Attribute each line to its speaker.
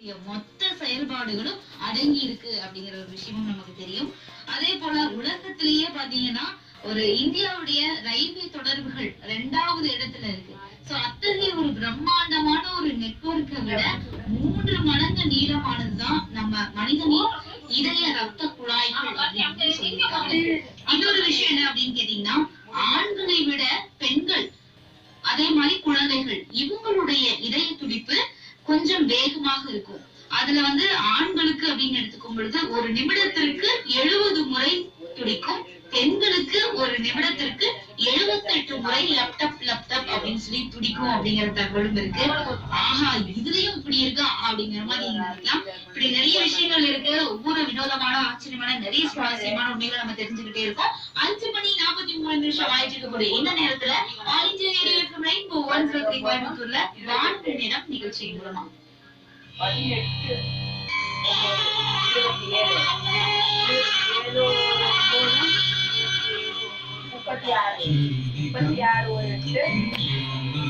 Speaker 1: மொத்த செயல்பாடுகளும் அடங்கி இருக்கு அப்படிங்கிற ஒரு விஷயமும் நமக்கு தெரியும். அதே போல உலகத்திலேயே பாத்தீங்கன்னா ஒரு இந்தியாவுடைய ரயில்வே தொடர்புகள் 2வது இடத்துல இருக்கு. சோ அத்தகைய ஒரு பிரம்மாண்டமான ஒரு நெட்வொர்க்கை விட 3 மடங்கு நீளமானதுதான் நம்ம மனிதனின் இதய ரத்த குழாய்கள் அப்படின்னு சொல்லியிருக்காங்க. இன்னொரு விஷயம் என்ன அப்படின்னு கேட்டீங்கன்னா, ஆண்களை விட பெண்கள் அதே மாதிரி குழந்தைகள் இவங்களுடைய இதய துடிப்பு கொஞ்சம் வேகமாக இருக்கும். அதுல ஆண்களுக்கு அப்படின்னு எடுத்துக்கும் பொழுது ஒரு நிமிடத்திற்கு 70 முறை துடிக்கும். பெண்களுக்கு ஒரு நிமிடத்திற்கு 78 முறை லப்டப் லப்டப் அப்படின்னு சொல்லி துடிக்கும் அப்படிங்கிற தகவலும் இருக்கு. ஆஹா, இதுலயும் இப்படி இருக்கா அப்படிங்கிற மாதிரி நினைக்கலாம். இப்படி நிறைய விஷயங்கள் இருக்கு. ஒவ்வொரு வினோதமான ஆச்சரியமான நிறைய சுவாரஸ்யமான உண்மைகளை நம்ம தெரிஞ்சுக்கிட்டே இருக்கோம். 5:43 ஆயிட்டு இருக்கக்கூடிய இந்த நேரத்துல all India radio FM rainbow 103 கோயம்புத்தூர்ல வானொலி நேரம் நிகழ்ச்சி மூலமா
Speaker 2: 36 ஒரு 8